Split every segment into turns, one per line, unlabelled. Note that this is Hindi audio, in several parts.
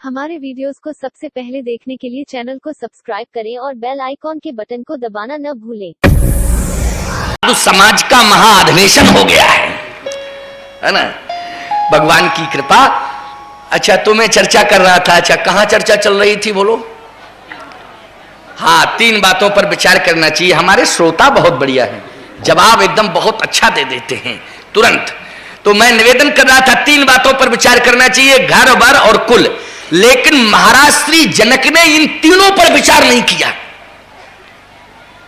हमारे वीडियोस को सबसे पहले देखने के लिए चैनल को सब्सक्राइब करें और बेल आइकॉन के बटन को दबाना न भूलें।
तो समाज का महाअधिवेशन हो गया है ना, भगवान की कृपा। अच्छा, तो मैं चर्चा कर रहा था। अच्छा, कहाँ चर्चा चल रही थी बोलो? हाँ, 3 बातों पर विचार करना चाहिए। हमारे श्रोता बहुत बढ़िया हैं, जवाब एकदम बहुत अच्छा दे देते हैं तुरंत। तो मैं निवेदन कर रहा था 3 बातों पर विचार करना चाहिए, घर, वर और कुल। लेकिन महाराज श्री जनक ने इन तीनों पर विचार नहीं किया।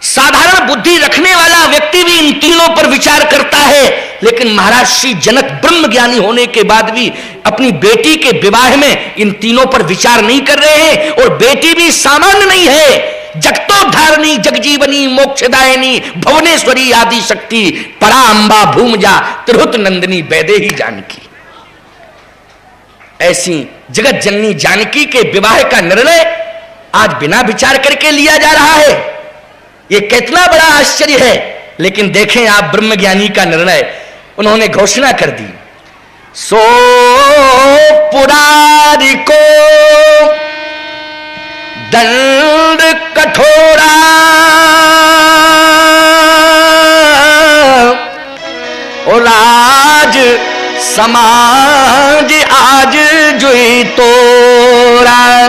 साधारण बुद्धि रखने वाला व्यक्ति भी इन तीनों पर विचार करता है, लेकिन महाराज श्री जनक ब्रह्म ज्ञानी होने के बाद भी अपनी बेटी के विवाह में इन तीनों पर विचार नहीं कर रहे हैं। और बेटी भी सामान्य नहीं है, जगतोद्धारिणी, जगजीवनी, मोक्षदायिनी, भुवनेश्वरी, आदि शक्ति, परा अंबा, भूमजा, त्रिहुत नंदिनी, वैदेही जानकी। ऐसी जगत जननी जानकी के विवाह का निर्णय आज बिना विचार करके लिया जा रहा है। यह कितना बड़ा आश्चर्य है। लेकिन देखें आप ब्रह्मज्ञानी का निर्णय, उन्होंने घोषणा कर दी, सो पुरारी को दंड कठोरा, और आज समाज आज जुई तोरा,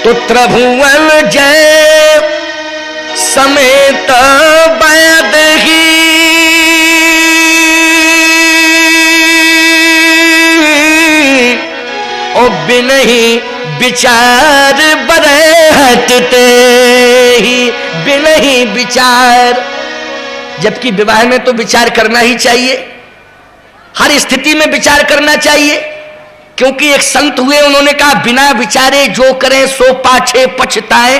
तो त्रिभुवन जय समेत वैद ही, और बिनहि विचार बरे हटते ही, बिनहि विचार। जबकि विवाह में तो विचार करना ही चाहिए, हर स्थिति में विचार करना चाहिए। क्योंकि एक संत हुए, उन्होंने कहा बिना विचारे जो करें सो पाछे पछताए,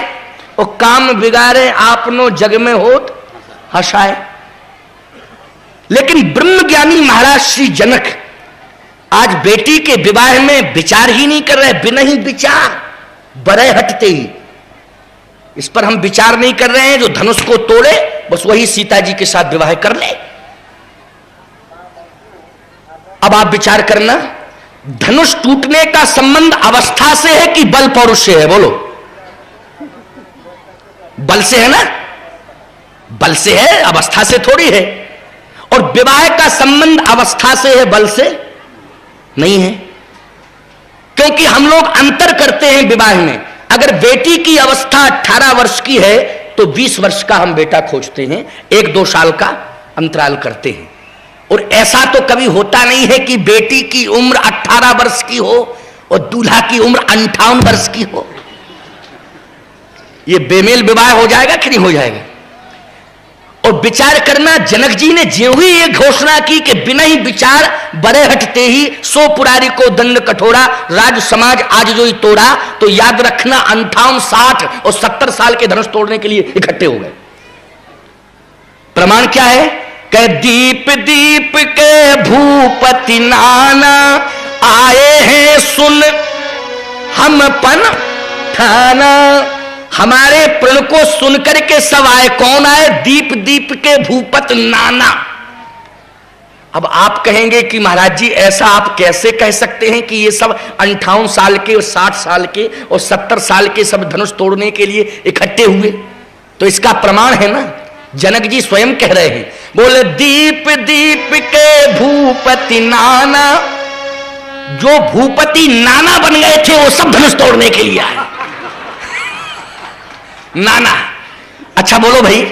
और काम बिगाड़े आपनो जग में होत हंसाए। लेकिन ब्रह्मज्ञानी महाराज श्री जनक आज बेटी के विवाह में विचार ही नहीं कर रहे, बिना ही विचार बरे हटते ही। इस पर हम विचार नहीं कर रहे हैं, जो धनुष को तोड़े बस वही सीता जी के साथ विवाह कर ले। अब आप विचार करना, धनुष टूटने का संबंध अवस्था से है कि बल पौरुष से है? बोलो, बल से है ना, बल से है, अवस्था से थोड़ी है। और विवाह का संबंध अवस्था से है, बल से नहीं है। क्योंकि हम लोग अंतर करते हैं विवाह में। अगर बेटी की अवस्था 18 वर्ष की है तो 20 वर्ष का हम बेटा खोजते हैं, 1-2 साल का अंतराल करते हैं। और ऐसा तो कभी होता नहीं है कि बेटी की उम्र 18 वर्ष की हो और दूल्हा की उम्र 58 वर्ष की हो। ये बेमेल विवाह हो जाएगा कि नहीं हो जाएगा? और विचार करना, जनक जी ने ज्यों ही ये घोषणा की कि बिना ही विचार बड़े हटते ही सो पुरारी को दंड कठोरा, राज समाज आज जो ही तोड़ा, तो याद रखना 58, 60 और 70 साल के धनुष तोड़ने के लिए इकट्ठे हो गए। प्रमाण क्या है? कह दीप दीप के भूपति नाना, आए हैं सुन हम पन ठाना। हमारे प्रण को सुनकर के सब आए। कौन आए? दीप दीप के भूपत नाना। अब आप कहेंगे कि महाराज जी ऐसा आप कैसे कह सकते हैं कि ये सब 58 साल के और 60 साल के और 70 साल के सब धनुष तोड़ने के लिए इकट्ठे हुए? तो इसका प्रमाण है ना, जनक जी स्वयं कह रहे हैं, बोले दीप दीप के भूपति नाना। जो भूपति नाना बन गए थे वो सब धनुष तोड़ने के लिए आए। नाना। अच्छा बोलो भाई,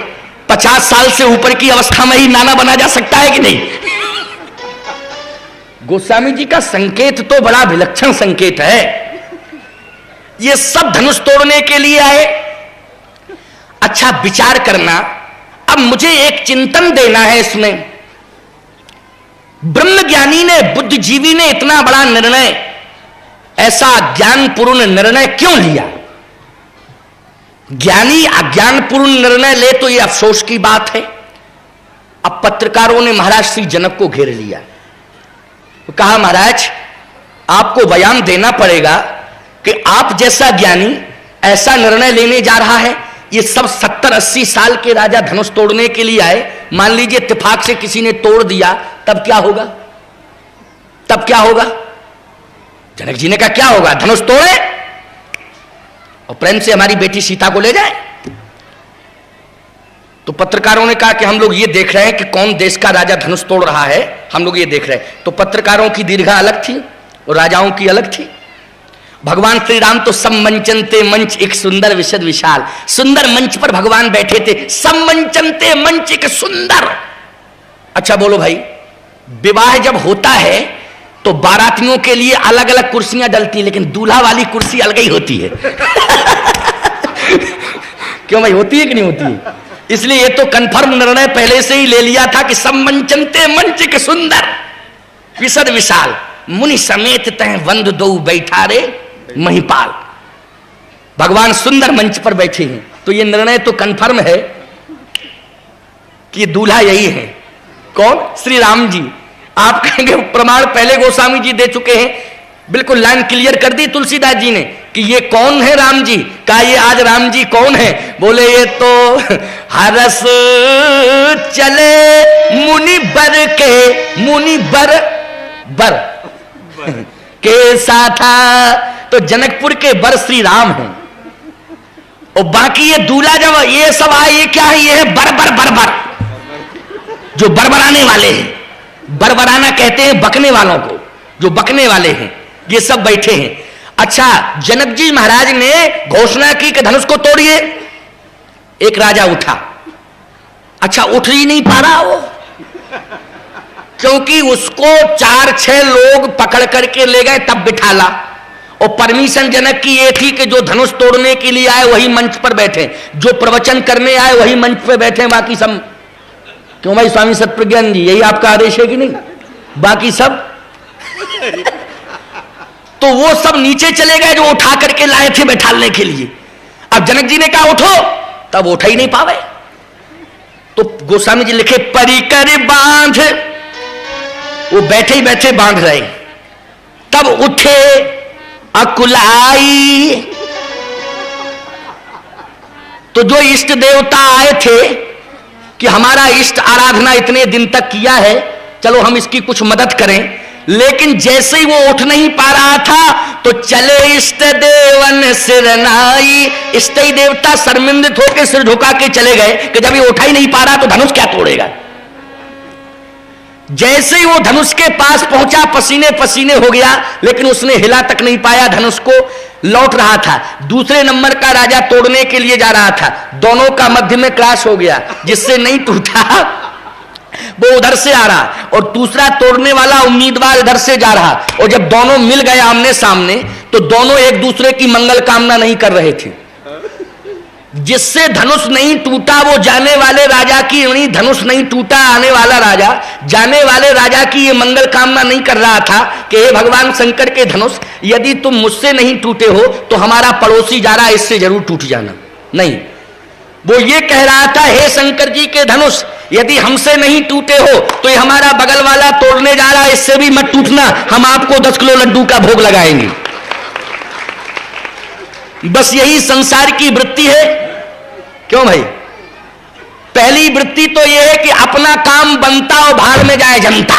50 साल से ऊपर की अवस्था में ही नाना बना जा सकता है कि नहीं? गोस्वामी जी का संकेत तो बड़ा विलक्षण संकेत है। ये सब धनुष तोड़ने के लिए आए। अच्छा, विचार करना। अब मुझे एक चिंतन देना है इसमें। ब्रह्मज्ञानी ने, बुद्धिजीवी ने इतना बड़ा निर्णय, ऐसा ज्ञानपूर्ण निर्णय क्यों लिया? ज्ञानी अज्ञानपूर्ण निर्णय ले तो यह अफसोस की बात है। अब पत्रकारों ने महाराज श्री जनक को घेर लिया, तो कहा महाराज आपको बयान देना पड़ेगा कि आप जैसा ज्ञानी ऐसा निर्णय लेने जा रहा है। ये सब 70-80 साल के राजा धनुष तोड़ने के लिए आए, मान लीजिए इत्तेफाक से किसी ने तोड़ दिया, तब क्या होगा? तब क्या होगा? जनक जी ने कहा क्या होगा? धनुष तोड़े और प्रेम से हमारी बेटी सीता को ले जाए। तो पत्रकारों ने कहा कि हम लोग ये देख रहे हैं कि कौन देश का राजा धनुष तोड़ रहा है, हम लोग ये देख रहे हैं। तो पत्रकारों की दीर्घा अलग थी और राजाओं की अलग थी। भगवान श्री राम तो सम्मंचनते मंच एक सुंदर विशद विशाल, सुंदर मंच पर भगवान बैठे थे। सम्मंचनते मंच एक सुंदर। अच्छा बोलो भाई, विवाह जब होता है तो बारातियों के लिए अलग अलग कुर्सियां डलती, लेकिन दूल्हा वाली कुर्सी अलग ही होती है। क्यों भाई, होती है कि नहीं होती है? इसलिए ये तो कंफर्म निर्णय पहले से ही ले लिया था कि सम्मंचनते मंच के सुंदर विशद विशाल, मुनि समेत तह वंद दो बैठा रे महिपाल। भगवान सुंदर मंच पर बैठे हैं, तो ये निर्णय तो कंफर्म है कि दूल्हा यही है। कौन? श्री राम जी। आप कहेंगे प्रमाण पहले गोस्वामी जी दे चुके हैं, बिल्कुल लाइन क्लियर कर दी तुलसीदास जी ने कि ये कौन है राम जी। कहा ये आज राम जी कौन है? बोले ये तो हरस चले मुनि बर के, मुनि बर के साथा। तो जनकपुर के बर श्री राम हैं, और बाकी ये दूल्हा जब ये सब आए, ये क्या है? ये है बर, जो बरबराने वाले हैं। बरबराना कहते हैं बकने वालों को, जो बकने वाले हैं, ये सब बैठे हैं। अच्छा, जनक जी महाराज ने घोषणा की कि धनुष को तोड़िए। एक राजा उठा, अच्छा उठ ही नहीं पा रहा वो, क्योंकि उसको 4-6 लोग पकड़ करके ले गए, तब बिठाला। और परमिशन जनक की ये थी कि जो धनुष तोड़ने के लिए आए वही मंच पर बैठे, जो प्रवचन करने आए वही मंच पर बैठे, बाकी सब। क्यों भाई स्वामी सत्यप्रज्ञान जी, यही आपका आदेश है कि नहीं? बाकी सब तो वो सब नीचे चले गए जो उठा करके लाए थे बैठालने के लिए। अब जनक जी ने कहा उठो, तब उठा ही नहीं पावे। तो गोस्वामी जी लिखे परिकर बांध, वो बैठे ही बैठे बांध रहे, तब उठे अकुलाई। तो जो इष्ट देवता आए थे कि हमारा इष्ट आराधना इतने दिन तक किया है, चलो हम इसकी कुछ मदद करें, लेकिन जैसे ही वो उठ नहीं पा रहा था तो चले इष्ट देवन सिरनाई। इष्ट देवता शर्मिंदित होकर सिर झुका के चले गए कि जब ये उठा ही नहीं पा रहा तो धनुष क्या तोड़ेगा। जैसे ही वो धनुष के पास पहुंचा, पसीने पसीने हो गया, लेकिन उसने हिला तक नहीं पाया धनुष को। लौट रहा था, दूसरे नंबर का राजा तोड़ने के लिए जा रहा था, दोनों का मध्य में क्रैश हो गया, जिससे नहीं टूटा वो उधर से आ रहा और दूसरा तोड़ने वाला उम्मीदवार इधर से जा रहा। और जब दोनों मिल गए आमने सामने, तो दोनों एक दूसरे की मंगल कामना नहीं कर रहे थे। जिससे धनुष नहीं टूटा वो जाने वाले राजा की, नहीं धनुष नहीं टूटा आने वाला राजा, जाने वाले राजा की ये मंगल कामना नहीं कर रहा था कि हे भगवान शंकर के धनुष, यदि तुम मुझसे नहीं टूटे हो तो हमारा पड़ोसी जा रहा है, इससे जरूर टूट जाना। नहीं, वो ये कह रहा था हे शंकर जी के धनुष, यदि हमसे नहीं टूटे हो तो ये हमारा बगल वाला तोड़ने जा रहा है, इससे भी मत टूटना, हम आपको 10 किलो लड्डू का भोग लगाएंगे। बस यही संसार की वृत्ति है। क्यों भाई? पहली वृत्ति तो यह है कि अपना काम बनता और भाड़ में जाए जनता,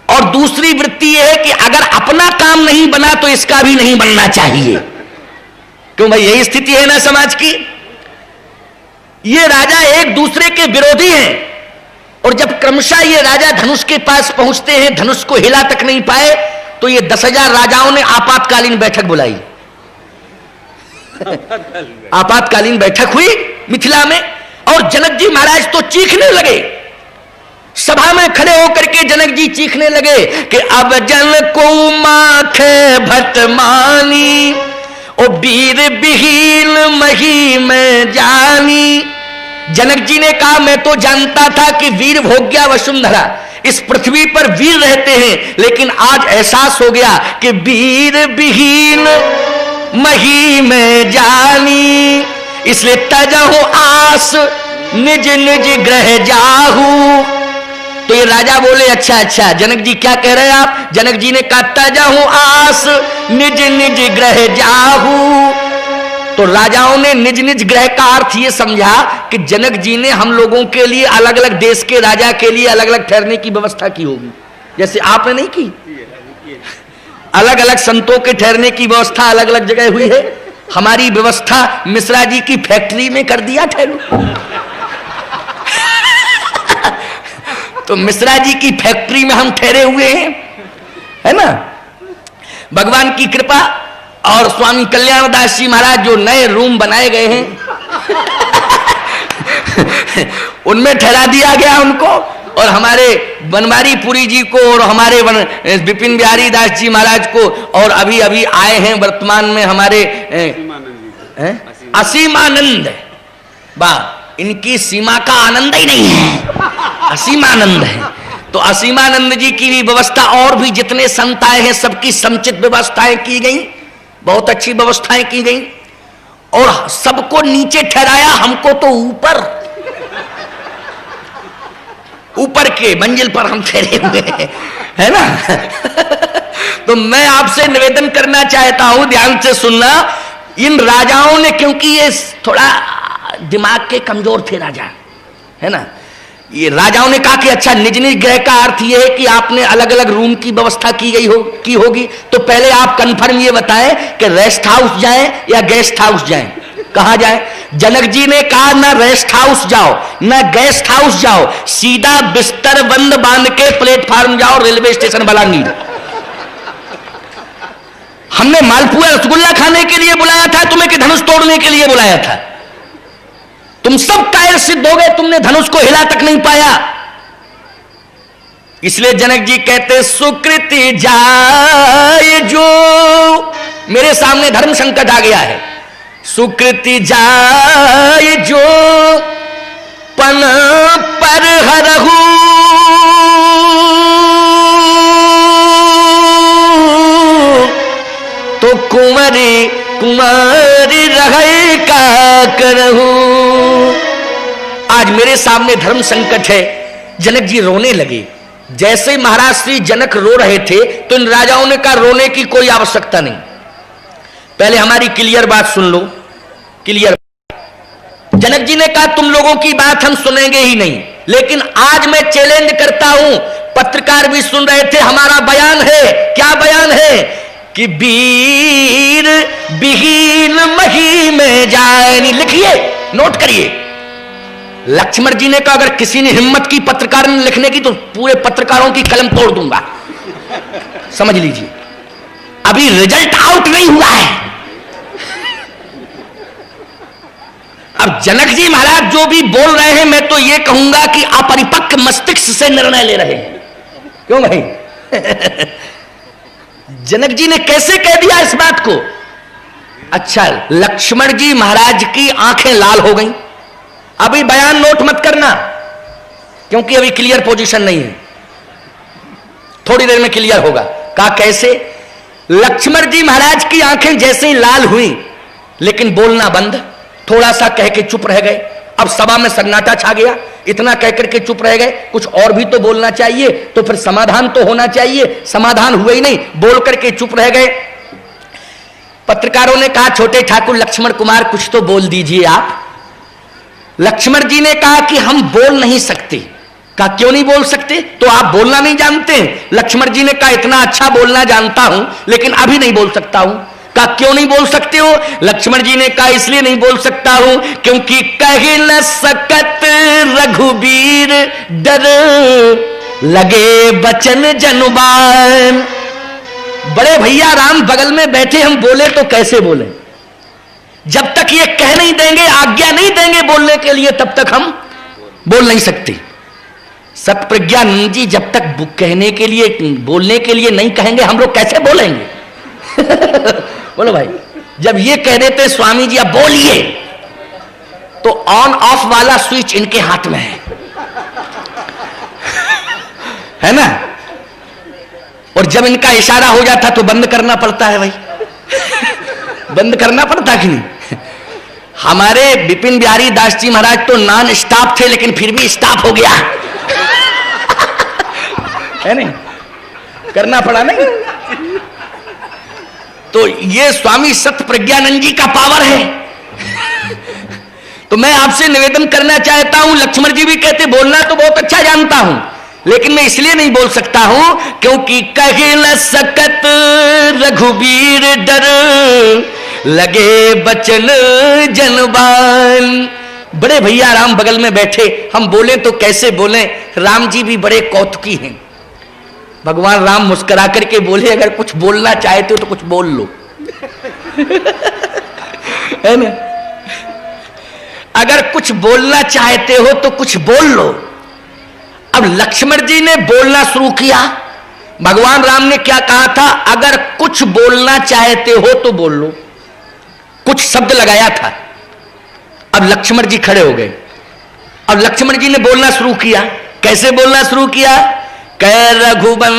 और दूसरी वृत्ति यह है कि अगर अपना काम नहीं बना तो इसका भी नहीं बनना चाहिए। क्यों भाई? यही स्थिति है ना समाज की। ये राजा एक दूसरे के विरोधी हैं, और जब क्रमशः ये राजा धनुष के पास पहुंचते हैं, धनुष को हिला तक नहीं पाए, तो ये 10,000 राजाओं ने आपातकालीन बैठक बुलाई। आपातकालीन बैठक हुई मिथिला में, और जनक जी महाराज तो चीखने लगे। सभा में खड़े होकर के जनक जी चीखने लगे कि अब जन को माखे भट मानी, ओ वीर विहीन मही में जानी। जनक जी ने कहा मैं तो जानता था कि वीर भोग्या वसुंधरा, इस पृथ्वी पर वीर रहते हैं, लेकिन आज एहसास हो गया कि वीर विहीन मही में जानी, इसलिए तजहु आस निज निज ग्रह जाहू। तो ये राजा बोले अच्छा अच्छा, जनक जी क्या कह रहे हैं आप? जनक जी ने कहा तजहु आस निज निज ग्रह जाहू। तो राजाओं ने निज निज ग्रह का अर्थ ये समझा कि जनक जी ने हम लोगों के लिए अलग अलग देश के राजा के लिए अलग अलग ठहरने की व्यवस्था की होगी, जैसे आपने नहीं की। अलग अलग संतों के ठहरने की व्यवस्था अलग अलग जगह हुई है, हमारी व्यवस्था मिश्रा जी की फैक्ट्री में कर दिया ठहरो। तो मिश्रा जी की फैक्ट्री में हम ठहरे हुए हैं, है ना। भगवान की कृपा और स्वामी कल्याणदास जी महाराज जो नए रूम बनाए गए हैं उनमें ठहरा दिया गया उनको, और हमारे बनवारी पुरी जी को और हमारे विपिन बिहारी दास जी महाराज को, और अभी अभी आए हैं वर्तमान में हमारे असीमानंद। वाह, इनकी सीमा का आनंद ही नहीं है, असीमानंद है। तो असीमानंद जी की भी व्यवस्था, और भी जितने संत आए हैं सबकी समुचित व्यवस्थाएं की गई, बहुत अच्छी व्यवस्थाएं की गई, और सबको नीचे ठहराया, हमको तो ऊपर के मंजिल पर हम ठहरे हुए हैं, है ना। तो मैं आपसे निवेदन करना चाहता हूं, ध्यान से सुनना। इन राजाओं ने, क्योंकि ये थोड़ा दिमाग के कमजोर थे राजा, है ना, ये राजाओं ने कहा कि अच्छा निज निज ग्रह का अर्थ ये है कि आपने अलग अलग रूम की व्यवस्था की होगी, तो पहले आप कंफर्म ये बताएं कि रेस्ट हाउस जाएं या गेस्ट हाउस जाएं, कहां जाएं। जनक जी ने कहा ना रेस्ट हाउस जाओ ना गेस्ट हाउस जाओ, सीधा बिस्तर बंद बांध के प्लेटफार्म जाओ, रेलवे स्टेशन बलांगीर। हमने मालपुआ रसगुल्ला खाने के लिए बुलाया था तुम्हें कि धनुष तोड़ने के लिए बुलाया था? तुम सब कायर सिद्ध हो गए, तुमने धनुष को हिला तक नहीं पाया। इसलिए जनक जी कहते सुकृति जाय जो, मेरे सामने धर्म संकट आ गया है, सुकृति जाय जो पन पर हरहु, तो कुंवरी कुमारी रहे का करहु। आज मेरे सामने धर्म संकट है। जनक जी रोने लगे। जैसे महाराज श्री जनक रो रहे थे तो इन राजाओं ने कहा रोने की कोई आवश्यकता नहीं, पहले हमारी क्लियर बात सुन लो, क्लियर। जनक जी ने कहा तुम लोगों की बात हम सुनेंगे ही नहीं, लेकिन आज मैं चैलेंज करता हूं, पत्रकार भी सुन रहे थे, हमारा बयान है। क्या बयान है? कि वीर विहीन मही में जाए। लिखिए, नोट करिए। लक्ष्मण जी ने कहा अगर किसी ने हिम्मत की पत्रकार ने लिखने की तो पूरे पत्रकारों की कलम तोड़ दूंगा, समझ लीजिए। अभी रिजल्ट आउट नहीं हुआ है। अब जनक जी महाराज जो भी बोल रहे हैं, मैं तो यह कहूंगा कि अपरिपक्व मस्तिष्क से निर्णय ले रहे हैं। क्यों भाई? जनक जी ने कैसे कह दिया इस बात को? अच्छा, लक्ष्मण जी महाराज की आंखें लाल हो गईं। अभी बयान नोट मत करना, क्योंकि अभी क्लियर पोजीशन नहीं है, थोड़ी देर में क्लियर होगा। कहा कैसे? लक्ष्मण जी महाराज की आंखें जैसे ही लाल हुई, लेकिन बोलना बंद, थोड़ा सा कह के चुप रह गए। अब सभा में सन्नाटा छा गया, इतना कहकर के चुप रह गए, कुछ और भी तो बोलना चाहिए, तो फिर समाधान तो होना चाहिए, समाधान हुआ ही नहीं, बोल करके चुप रह गए। पत्रकारों ने कहा छोटे ठाकुर लक्ष्मण कुमार कुछ तो बोल दीजिए आप। लक्ष्मण जी ने कहा कि हम बोल नहीं सकते। कहा क्यों नहीं बोल सकते? तो आप बोलना नहीं जानते? लक्ष्मण जी ने कहा इतना अच्छा बोलना जानता हूं, लेकिन अभी नहीं बोल सकता हूं। कहा क्यों नहीं बोल सकते हो? लक्ष्मण जी ने कहा इसलिए नहीं बोल सकता हूं क्योंकि कह न सकत रघुबीर डर लगे बचन जनुबान। बड़े भैया राम बगल में बैठे, हम बोले तो कैसे बोले? जब तक ये कह नहीं देंगे, आज्ञा नहीं देंगे बोलने के लिए, तब तक हम बोल नहीं सकते। सतप्रज्ञानंद जी जब तक कहने के लिए, बोलने के लिए नहीं कहेंगे, हम लोग कैसे बोलेंगे? बोलो भाई। जब ये कह देते स्वामी जी अब बोलिए, तो ऑन ऑफ वाला स्विच इनके हाथ में है ना। और जब इनका इशारा हो जाता तो बंद करना पड़ता है भाई। बंद करना पड़ता कि नहीं? हमारे विपिन बिहारी दास जी महाराज तो नॉन स्टॉप थे, लेकिन फिर भी स्टॉप हो गया है नहीं, करना पड़ा नहीं। तो ये स्वामी सत्य प्रज्ञानंद जी का पावर है। तो मैं आपसे निवेदन करना चाहता हूं, लक्ष्मण जी भी कहते बोलना तो बहुत अच्छा जानता हूं, लेकिन मैं इसलिए नहीं बोल सकता हूं क्योंकि कह न सकत रघुबीर डर लगे बचन जनबान। बड़े भैया राम बगल में बैठे, हम बोले तो कैसे बोले, राम जी भी बड़े कौतुकी हैं। भगवान राम मुस्कुरा करके बोले, अगर कुछ बोलना चाहते हो तो कुछ बोल लो। है ना, अगर कुछ बोलना चाहते हो तो कुछ बोल लो। अब लक्ष्मण जी ने बोलना शुरू किया। भगवान राम ने क्या कहा था, अगर कुछ बोलना चाहते हो तो बोल लो, कुछ शब्द लगाया था। अब लक्ष्मण जी खड़े हो गए। अब लक्ष्मण जी ने बोलना शुरू किया। कैसे बोलना शुरू किया, कह रघुवंशल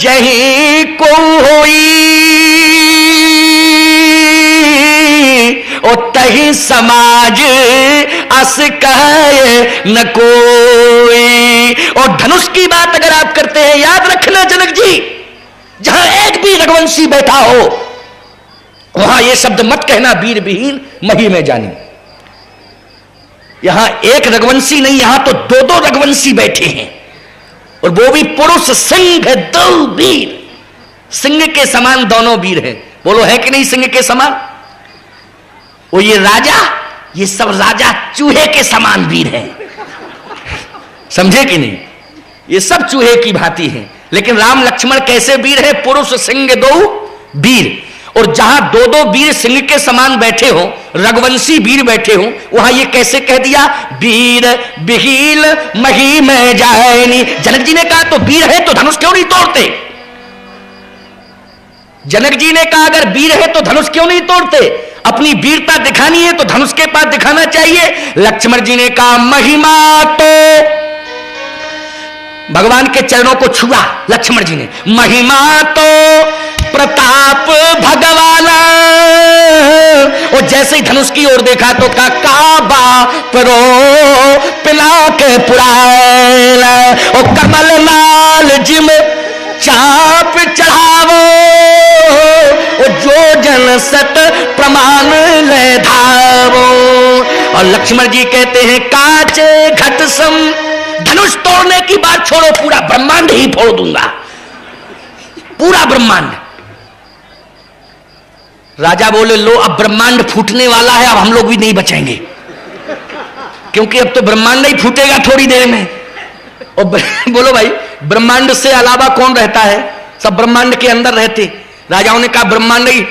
जहीं को होई ओ तही समाज अस कहे न कोई। और धनुष की बात अगर आप करते हैं, याद रखना जनक जी, जहां एक भी रघुवंशी बैठा हो वहां यह शब्द मत कहना, वीर विहीन मही में जानी। यहां एक रघुवंशी नहीं, यहां तो दो दो रघुवंशी बैठे हैं, और वो भी पुरुष सिंह दो वीर। सिंह के समान दोनों वीर हैं। बोलो है कि नहीं सिंह के समान? वो ये राजा, ये सब राजा चूहे के समान वीर हैं। समझे कि नहीं? ये सब चूहे की भांति हैं। लेकिन राम लक्ष्मण कैसे वीर है? पुरुष सिंह दो वीर। और जहां दो दो वीर सिंह के समान बैठे हो, रघुवंशी वीर बैठे हो, वहां ये कैसे कह दिया, वीर बिहील मही में जाएनी। जनक जी ने कहा तो वीर है तो धनुष क्यों नहीं तोड़ते? जनक जी ने कहा अगर वीर है तो धनुष क्यों नहीं तोड़ते? अपनी वीरता दिखानी है तो धनुष के पास दिखाना चाहिए। लक्ष्मण जी ने कहा महिमा तो, भगवान के चरणों को छुआ लक्ष्मण जी ने, महिमा तो प्रताप भगवाना। और जैसे ही धनुष की ओर देखा तो कहा काबा परो पिला के पुराना। और कमल लाल जिम चाप चढ़ावो, और जो जन सत प्रमाण ले धावो। और लक्ष्मण जी कहते हैं काचे घट सम, धनुष तोड़ने की बात छोड़ो, पूरा ब्रह्मांड ही फोड़ दूंगा, पूरा ब्रह्मांड। राजा बोले लो अब ब्रह्मांड फूटने वाला है, अब हम लोग भी नहीं बचेंगे, क्योंकि अब तो ब्रह्मांड ही फूटेगा थोड़ी देर में। और बोलो भाई, ब्रह्मांड से अलावा कौन रहता है? सब ब्रह्मांड के अंदर रहते। राजाओं ने कहा ब्रह्मांड ही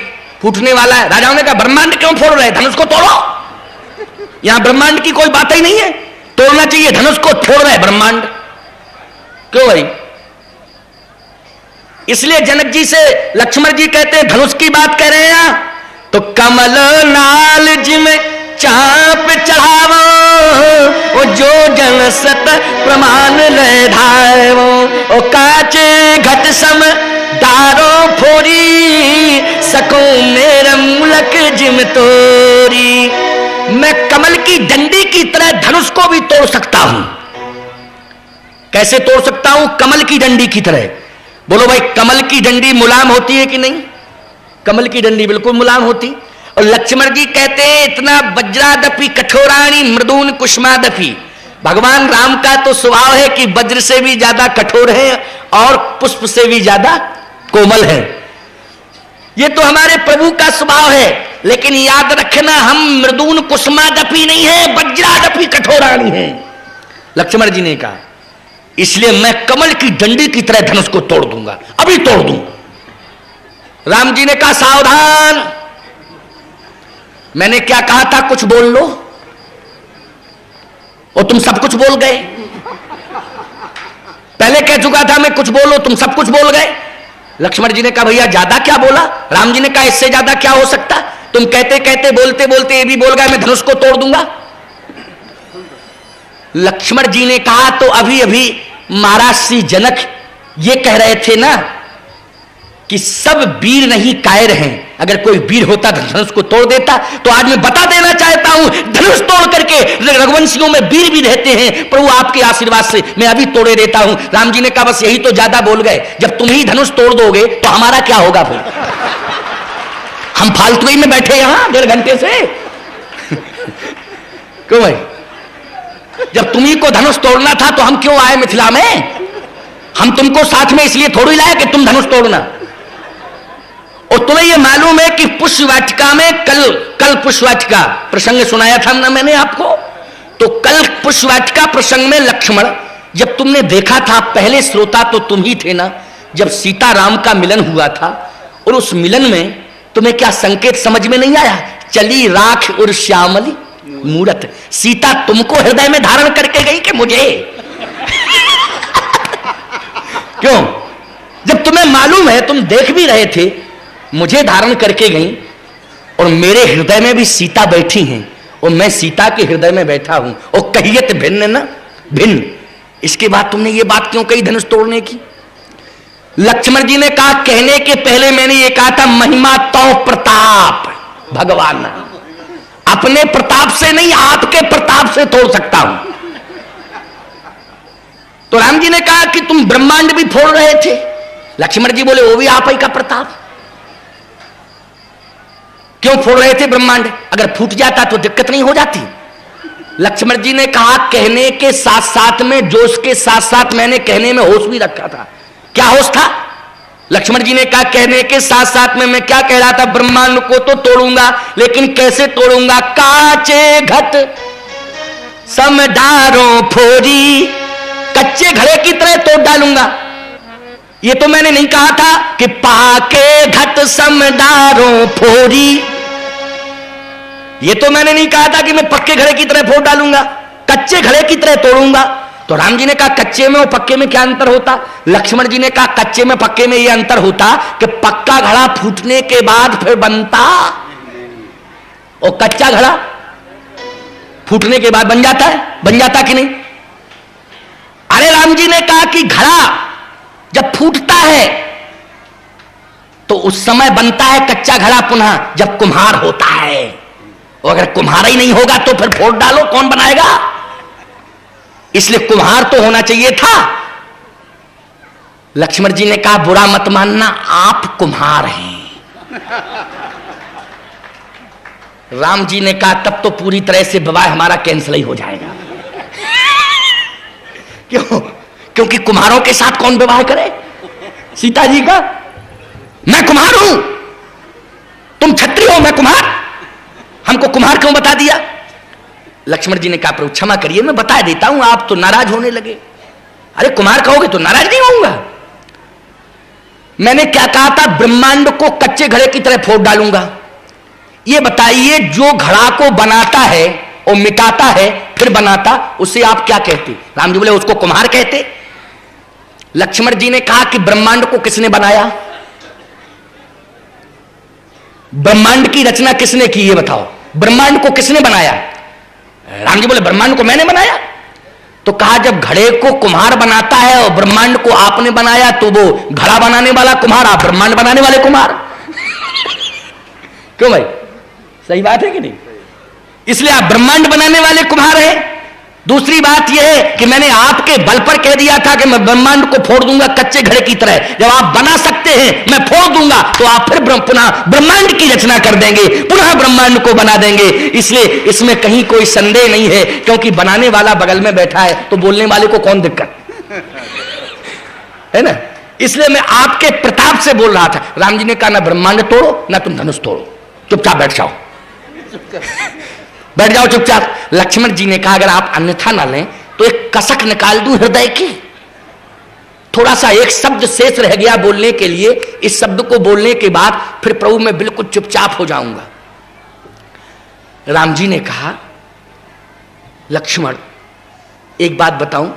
फूटने वाला है। राजाओं ने कहा ब्रह्मांड क्यों फोड़ रहे? धनुष को तोड़ो, यहां ब्रह्मांड की कोई बात ही नहीं है, तोड़ना चाहिए, धनुष को फोड़ रहे ब्रह्मांड। क्यों भाई? इसलिए जनक जी से लक्ष्मण जी कहते हैं धनुष की बात कह रहे हैं, तो कमल नाल जिम चाप चढ़ावो, वो जो जन सत प्रमाण ले धावो। ओ काचे घट सम दारो फोरी, सको मेरा मुलक जिम तोरी। मैं कमल की डंडी की तरह धनुष को भी तोड़ सकता हूं। कैसे तोड़ सकता हूं? कमल की डंडी की तरह। बोलो भाई, कमल की डंडी मुलायम होती है कि नहीं? कमल की डंडी बिल्कुल मुलायम होती। और लक्ष्मण जी कहते हैं इतना वज्रादपि कठोराणी मृदून कुष्मादपि। भगवान राम का तो स्वभाव है कि वज्र से भी ज्यादा कठोर है और पुष्प से भी ज्यादा कोमल है। ये तो हमारे प्रभु का स्वभाव है। लेकिन याद रखना, हम मृदून कुष्मादपि नहीं है, वज्रादपि कठोराणी है, लक्ष्मण जी ने कहा। इसलिए मैं कमल की डंडी की तरह धनुष को तोड़ दूंगा, अभी तोड़ दूं। राम जी ने कहा सावधान, मैंने क्या कहा था, कुछ बोल लो, और तुम सब कुछ बोल गए। पहले कह चुका था मैं कुछ बोलो, तुम सब कुछ बोल गए। लक्ष्मण जी ने कहा भैया ज्यादा क्या बोला? राम जी ने कहा इससे ज्यादा क्या हो सकता? तुम कहते कहते बोलते बोलते ये भी बोल गए मैं धनुष को तोड़ दूंगा। लक्ष्मण जी ने कहा तो अभी अभी महाराज श्री जनक ये कह रहे थे ना कि सब वीर नहीं कायर हैं। अगर कोई वीर होता धनुष को तोड़ देता। तो आज मैं बता देना चाहता हूं, धनुष तोड़ करके रघुवंशियों में वीर भी रहते हैं। प्रभु आपके आशीर्वाद से मैं अभी तोड़े देता हूं। राम जी ने कहा बस यही तो ज्यादा बोल गए, जब तुम ही धनुष तोड़ दोगे तो हमारा क्या होगा? फिर हम फालतू ही में बैठे यहां 1.5 घंटे से। क्यों भाई? जब तुम्ही को धनुष तोड़ना था तो हम क्यों आए मिथिला में? हम तुमको साथ में इसलिए थोड़ी लाए कि तुम धनुष तोड़ना। तुम्हें यह मालूम है कि पुष्प वाटिका में कल पुष्प वाटिका प्रसंग सुनाया था ना मैंने आपको। तो कल पुष्प वाटिका प्रसंग में लक्ष्मण जब तुमने देखा था, पहले श्रोता तो तुम ही थे ना, जब सीता राम का मिलन हुआ था, और उस मिलन में तुम्हें क्या संकेत समझ में नहीं आया? चली राख और श्यामली मूरत, सीता तुमको हृदय में धारण करके गई कि मुझे? क्यों? जब तुम्हें मालूम है, तुम देख भी रहे थे, मुझे धारण करके गई, और मेरे हृदय में भी सीता बैठी हैं, और मैं सीता के हृदय में बैठा हूं, और कहियत भिन्न ना भिन्न। इसके बाद तुमने ये बात क्यों कही धनुष तोड़ने की? लक्ष्मण जी ने कहा, कहने के पहले मैंने ये कहा था, महिमा तो प्रताप भगवान, अपने प्रताप से नहीं, आपके प्रताप से तोड़ सकता हूं। तो राम जी ने कहा कि तुम ब्रह्मांड भी फोड़ रहे थे। लक्ष्मण जी बोले, वो भी आप ही का प्रताप। क्यों फोड़ रहे थे ब्रह्मांड? अगर फूट जाता तो दिक्कत नहीं हो जाती। लक्ष्मण जी ने कहा, कहने के साथ साथ में, जोश के साथ साथ मैंने कहने में होश भी रखा था। क्या होश था? लक्ष्मण जी ने कहा, कहने के साथ साथ में मैं क्या कह रहा था? ब्रह्मांड को तो तोड़ूंगा, लेकिन कैसे तोड़ूंगा? काचे घट समडारों फोरी, कच्चे घड़े की तरह तोड़ डालूंगा। ये तो मैंने नहीं कहा था कि पाके घट समडारों फोरी, ये तो मैंने नहीं कहा था कि मैं पक्के घड़े की तरह फोड़ डालूंगा, कच्चे घड़े की तरह तोड़ूंगा। तो राम जी ने कहा, कच्चे में और पक्के में क्या अंतर होता? लक्ष्मण जी ने कहा, कच्चे में पक्के में यह अंतर होता कि पक्का घड़ा फूटने के बाद फिर बनता, और कच्चा घड़ा फूटने के बाद बन जाता है। बन जाता कि नहीं? अरे राम जी ने कहा कि घड़ा जब फूटता है तो उस समय बनता है कच्चा घड़ा पुनः जब कुम्हार होता है, और अगर कुम्हार ही नहीं होगा तो फिर फोड़ डालो, कौन बनाएगा? इसलिए कुम्हार तो होना चाहिए था। लक्ष्मण जी ने कहा, बुरा मत मानना, आप कुम्हार हैं। राम जी ने कहा, तब तो पूरी तरह से विवाह हमारा कैंसिल ही हो जाएगा। क्यों? क्योंकि कुम्हारों के साथ कौन विवाह करे? सीता जी का। मैं कुम्हार हूं, तुम क्षत्रिय हो, मैं कुम्हार, हमको कुम्हार क्यों बता दिया? लक्ष्मण जी ने कहा, प्रभु क्षमा करिए, मैं बता देता हूं, आप तो नाराज होने लगे। अरे कुम्हार कहोगे तो नाराज नहीं होऊंगा। मैंने क्या कहा था? ब्रह्मांड को कच्चे घड़े की तरह फोड़ डालूंगा। ये बताइए, जो घड़ा को बनाता है और मिटाता है फिर बनाता, उसे आप क्या कहते? राम जी बोले, उसको कुम्हार कहते। लक्ष्मण जी ने कहा कि ब्रह्मांड को किसने बनाया? ब्रह्मांड की रचना किसने की? ये बताओ, ब्रह्मांड को किसने बनाया? राम जी बोले, ब्रह्मांड को मैंने बनाया। तो कहा, जब घड़े को कुम्हार बनाता है और ब्रह्मांड को आपने बनाया, तो वो घड़ा बनाने वाला कुम्हार, आप ब्रह्मांड बनाने वाले कुम्हार। क्यों भाई? सही बात है कि नहीं? इसलिए आप ब्रह्मांड बनाने वाले कुम्हार हैं। दूसरी बात यह है कि मैंने आपके बल पर कह दिया था कि मैं ब्रह्मांड को फोड़ दूंगा कच्चे घड़े की तरह। जब आप बना सकते हैं, मैं फोड़ दूंगा, तो आप फिर पुनः ब्रह्मांड की रचना कर देंगे, पुनः ब्रह्मांड को बना देंगे। इसलिए इसमें कहीं कोई संदेह नहीं है, क्योंकि बनाने वाला बगल में बैठा है, तो बोलने वाले को कौन दिक्कत है ना? इसलिए मैं आपके प्रताप से बोल रहा था। राम जी ने कहा, ना ब्रह्मांड तोड़ो, ना तुम धनुष तोड़ो, चुपचाप बैठ जाओ, बैठ जाओ चुपचाप। लक्ष्मण जी ने कहा, अगर आप अन्यथा ना लें तो एक कसक निकाल दूं हृदय की। थोड़ा सा एक शब्द शेष रह गया बोलने के लिए, इस शब्द को बोलने के बाद फिर प्रभु मैं बिल्कुल चुपचाप हो जाऊंगा। राम जी ने कहा, लक्ष्मण एक बात बताऊं?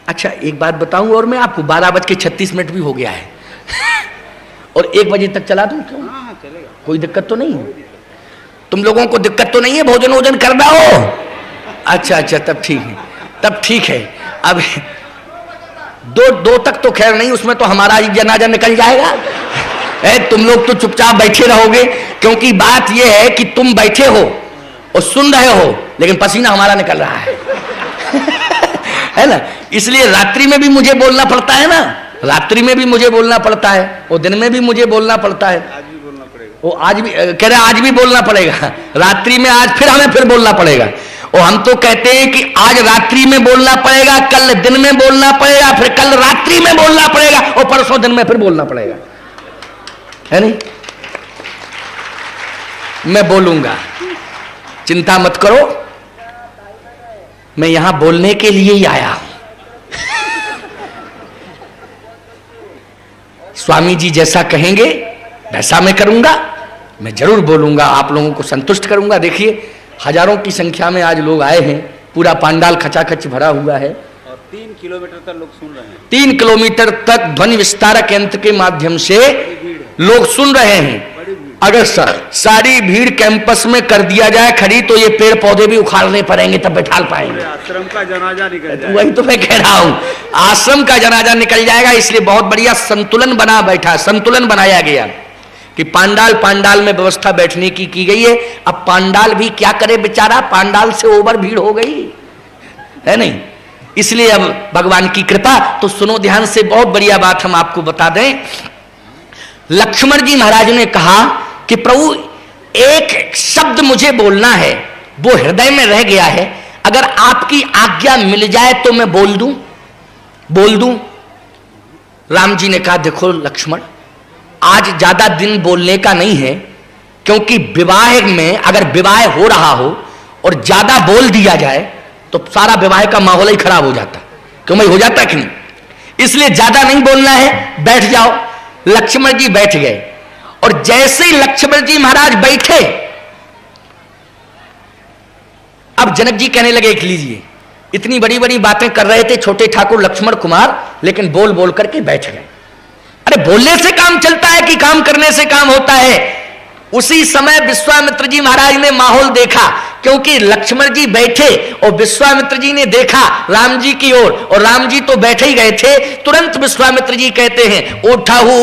अच्छा एक बात बताऊं, और मैं आपको 12:36 भी हो गया है और 1 बजे तक चला दूं? क्यों? कोई दिक्कत तो नहीं है? तुम लोगों को दिक्कत तो नहीं है? भोजन वोजन कर रहा हो? अच्छा अच्छा, तब ठीक है, तब ठीक है। अब दो तक तो खैर नहीं, उसमें तो हमारा जनाजा निकल जाएगा। तुम लोग तो चुपचाप बैठे रहोगे, क्योंकि बात यह है कि तुम बैठे हो और सुन रहे हो, लेकिन पसीना हमारा निकल रहा है है ना? इसलिए रात्रि में भी मुझे बोलना पड़ता है ना, रात्रि में भी मुझे बोलना पड़ता है, और दिन में भी मुझे बोलना पड़ता है। वो आज भी कह रहे, आज भी बोलना पड़ेगा, रात्रि में आज फिर हमें फिर बोलना पड़ेगा। और हम तो कहते हैं कि आज रात्रि में बोलना पड़ेगा, कल दिन में बोलना पड़ेगा, फिर कल रात्रि में बोलना पड़ेगा, और परसों दिन में फिर बोलना पड़ेगा। है नहीं? मैं बोलूंगा, चिंता मत करो, मैं यहां बोलने के लिए ही आया हूं। स्वामी जी जैसा कहेंगे वैसा मैं करूंगा, मैं जरूर बोलूंगा, आप लोगों को संतुष्ट करूंगा। देखिए हजारों की संख्या में आज लोग आए हैं, पूरा पंडाल खचाखच भरा हुआ है
और 3 किलोमीटर तक लोग सुन रहे हैं।
3 किलोमीटर तक ध्वनि विस्तारक यंत्र के माध्यम से लोग सुन रहे हैं। अगर सारी भीड़ कैंपस में कर दिया जाए खड़ी तो ये पेड़ पौधे भी उखाड़ने पड़ेंगे, तब बैठा पाएंगे।
आश्रम का जनाजा निकल जाएगा।
वही तो मैं कह रहा हूं, आश्रम का जनाजा निकल जाएगा। इसलिए बहुत बढ़िया संतुलन बना बैठा, संतुलन बनाया गया कि पांडाल में व्यवस्था बैठने की गई है। अब पांडाल भी क्या करे बेचारा, पांडाल से ओवर भीड़ हो गई है नहीं। इसलिए अब भगवान की कृपा। तो सुनो ध्यान से, बहुत बढ़िया बात हम आपको बता दें। लक्ष्मण जी महाराज ने कहा कि प्रभु एक शब्द मुझे बोलना है, वो हृदय में रह गया है, अगर आपकी आज्ञा मिल जाए तो मैं बोल दूं। राम जी ने कहा देखो लक्ष्मण, आज ज्यादा दिन बोलने का नहीं है, क्योंकि विवाह में अगर विवाह हो रहा हो और ज्यादा बोल दिया जाए तो सारा विवाह का माहौल ही खराब हो जाता। क्यों भाई, हो जाता कि नहीं? इसलिए ज्यादा नहीं बोलना है, बैठ जाओ। लक्ष्मण जी बैठ गए और जैसे ही लक्ष्मण जी महाराज बैठे, अब जनक जी कहने लगे कि लीजिए, इतनी बड़ी बड़ी बातें कर रहे थे छोटे ठाकुर लक्ष्मण कुमार, लेकिन बोल बोल करके बैठ गए। अरे बोलने से काम चलता है कि काम करने से काम होता है? उसी समय विश्वामित्र जी महाराज ने माहौल देखा, क्योंकि लक्ष्मण जी बैठे और विश्वामित्र जी ने देखा राम जी की ओर, और राम जी तो बैठे ही गए थे। तुरंत विश्वामित्र जी कहते हैं उठहु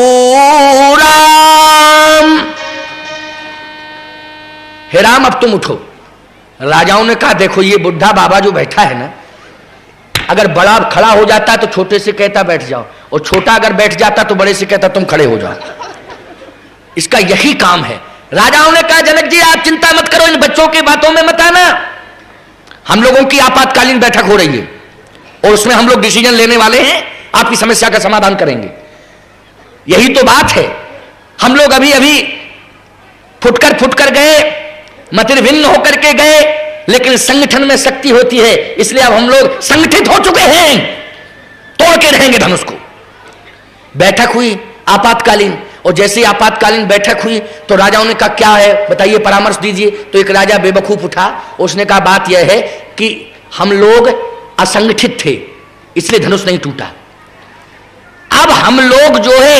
राम, हे राम अब तुम उठो। राजाओं ने कहा देखो ये बुढ़ा बाबा जो बैठा है ना, अगर बड़ा खड़ा हो जाता तो छोटे से कहता बैठ जाओ, और छोटा अगर बैठ जाता तो बड़े से कहता तुम खड़े हो जाओ। इसका यही काम है। राजाओं ने कहा जनक जी आप चिंता मत करो, इन बच्चों की बातों में मत आना, हम लोगों की आपातकालीन बैठक हो रही है और उसमें हम लोग डिसीजन लेने वाले हैं, आपकी समस्या का समाधान करेंगे। यही तो बात है। हम लोग अभी अभी फुटकर गए, मतभिन्न होकर के गए, लेकिन संगठन में शक्ति होती है, इसलिए अब हम लोग संगठित हो चुके हैं, तोड़ के रहेंगे धनुष को। बैठक हुई आपातकालीन, और जैसे ही आपातकालीन बैठक हुई तो राजाओं ने कहा क्या है बताइए, परामर्श दीजिए। तो एक राजा बेवकूफ उठा, उसने कहा बात यह है कि हम लोग असंगठित थे इसलिए धनुष नहीं टूटा। अब हम लोग जो है